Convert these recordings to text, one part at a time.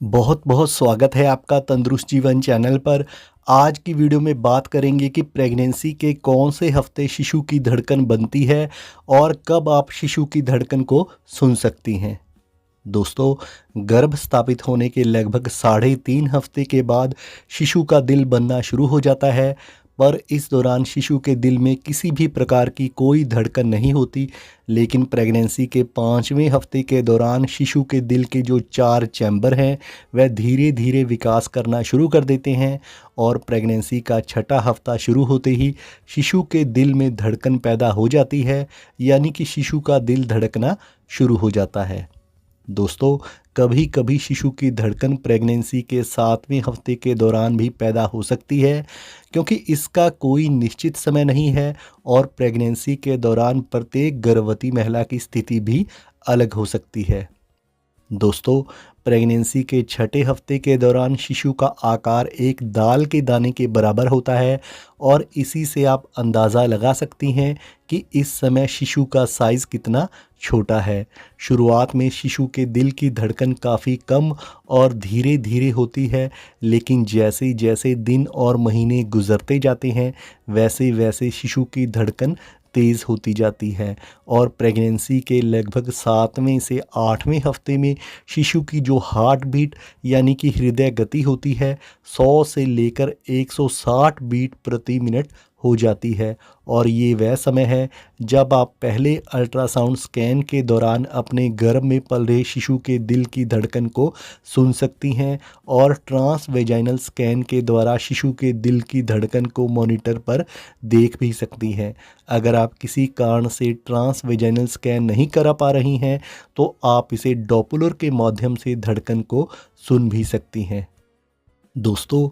बहुत बहुत स्वागत है आपका तंदुरुस्त जीवन चैनल पर। आज की वीडियो में बात करेंगे कि प्रेगनेंसी के कौन से हफ्ते शिशु की धड़कन बनती है और कब आप शिशु की धड़कन को सुन सकती हैं। दोस्तों, गर्भ स्थापित होने के लगभग 3.5 हफ्ते के बाद शिशु का दिल बनना शुरू हो जाता है, पर इस दौरान शिशु के दिल में किसी भी प्रकार की कोई धड़कन नहीं होती। लेकिन प्रेगनेंसी के 5वें हफ्ते के दौरान शिशु के दिल के जो 4 चैम्बर हैं वह धीरे धीरे विकास करना शुरू कर देते हैं और प्रेगनेंसी का 6ठा हफ्ता शुरू होते ही शिशु के दिल में धड़कन पैदा हो जाती है, यानी कि शिशु का दिल धड़कना शुरू हो जाता है। दोस्तों, कभी कभी शिशु की धड़कन प्रेगनेंसी के 7वें हफ्ते के दौरान भी पैदा हो सकती है, क्योंकि इसका कोई निश्चित समय नहीं है और प्रेगनेंसी के दौरान प्रत्येक गर्भवती महिला की स्थिति भी अलग हो सकती है। दोस्तों, प्रेगनेंसी के 6ठे हफ्ते के दौरान शिशु का आकार एक दाल के दाने के बराबर होता है और इसी से आप अंदाज़ा लगा सकती हैं कि इस समय शिशु का साइज़ कितना छोटा है। शुरुआत में शिशु के दिल की धड़कन काफ़ी कम और धीरे धीरे होती है, लेकिन जैसे जैसे दिन और महीने गुजरते जाते हैं वैसे वैसे शिशु की धड़कन तेज़ होती जाती है और प्रेगनेंसी के लगभग 7वें से 8वें हफ्ते में शिशु की जो हार्ट बीट यानी कि हृदय गति होती है 100 से लेकर 160 बीट प्रति मिनट हो जाती है। और ये वह समय है जब आप पहले अल्ट्रासाउंड स्कैन के दौरान अपने गर्भ में पल रहे शिशु के दिल की धड़कन को सुन सकती हैं और ट्रांसवेजाइनल स्कैन के द्वारा शिशु के दिल की धड़कन को मॉनिटर पर देख भी सकती हैं। अगर आप किसी कारण से ट्रांसवेजाइनल स्कैन नहीं करा पा रही हैं तो आप इसे डॉपलर के माध्यम से धड़कन को सुन भी सकती हैं। दोस्तों,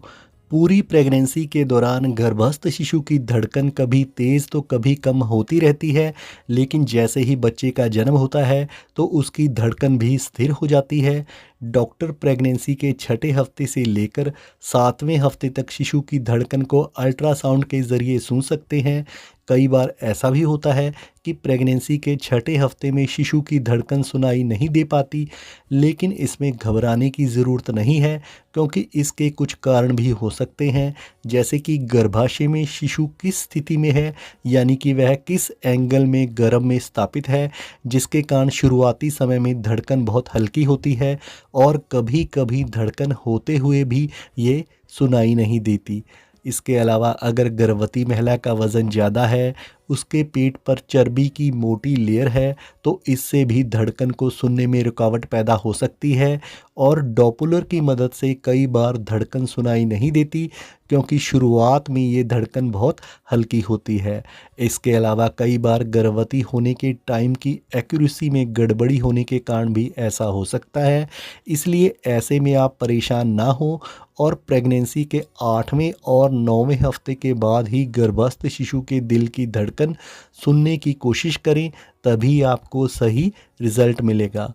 पूरी प्रेगनेंसी के दौरान गर्भस्थ शिशु की धड़कन कभी तेज़ तो कभी कम होती रहती है, लेकिन जैसे ही बच्चे का जन्म होता है तो उसकी धड़कन भी स्थिर हो जाती है। डॉक्टर प्रेगनेंसी के 6ठे हफ्ते से लेकर 7वें हफ्ते तक शिशु की धड़कन को अल्ट्रासाउंड के ज़रिए सुन सकते हैं। कई बार ऐसा भी होता है कि प्रेगनेंसी के 6ठे हफ्ते में शिशु की धड़कन सुनाई नहीं दे पाती, लेकिन इसमें घबराने की ज़रूरत नहीं है, क्योंकि इसके कुछ कारण भी हो सकते हैं, जैसे कि गर्भाशय में शिशु किस स्थिति में है, यानी कि वह किस एंगल में गर्भ में स्थापित है, जिसके कारण शुरुआती समय में धड़कन बहुत हल्की होती है और कभी कभी धड़कन होते हुए भी ये सुनाई नहीं देती। इसके अलावा अगर गर्भवती महिला का वज़न ज़्यादा है, उसके पेट पर चर्बी की मोटी लेयर है, तो इससे भी धड़कन को सुनने में रुकावट पैदा हो सकती है और डॉपलर की मदद से कई बार धड़कन सुनाई नहीं देती, क्योंकि शुरुआत में ये धड़कन बहुत हल्की होती है। इसके अलावा कई बार गर्भवती होने के टाइम की एक्यूरेसी में गड़बड़ी होने के कारण भी ऐसा हो सकता है। इसलिए ऐसे में आप परेशान ना हो और प्रेगनेंसी के 8वें और 9वें हफ्ते के बाद ही गर्भस्थ शिशु के दिल की धड़कन सुनने की कोशिश करें, तभी आपको सही रिज़ल्ट मिलेगा।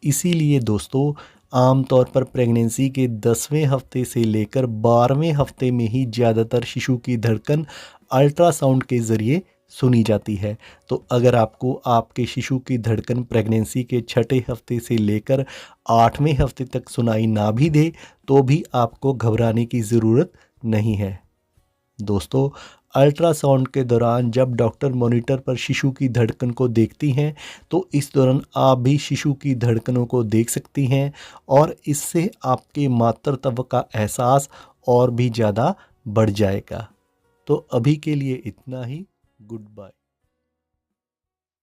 इसीलिए दोस्तों, आमतौर पर प्रेगनेंसी के 10वें हफ्ते से लेकर 12वें हफ्ते में ही ज़्यादातर शिशु की धड़कन अल्ट्रासाउंड के ज़रिए सुनी जाती है। तो अगर आपको आपके शिशु की धड़कन प्रेगनेंसी के 6ठे हफ्ते से लेकर 8वें हफ्ते तक सुनाई ना भी दे तो भी आपको घबराने की ज़रूरत नहीं है। दोस्तों, अल्ट्रासाउंड के दौरान जब डॉक्टर मॉनिटर पर शिशु की धड़कन को देखती हैं तो इस दौरान आप भी शिशु की धड़कनों को देख सकती हैं और इससे आपके मातृत्व का एहसास और भी ज़्यादा बढ़ जाएगा। तो अभी के लिए इतना ही। Good bye.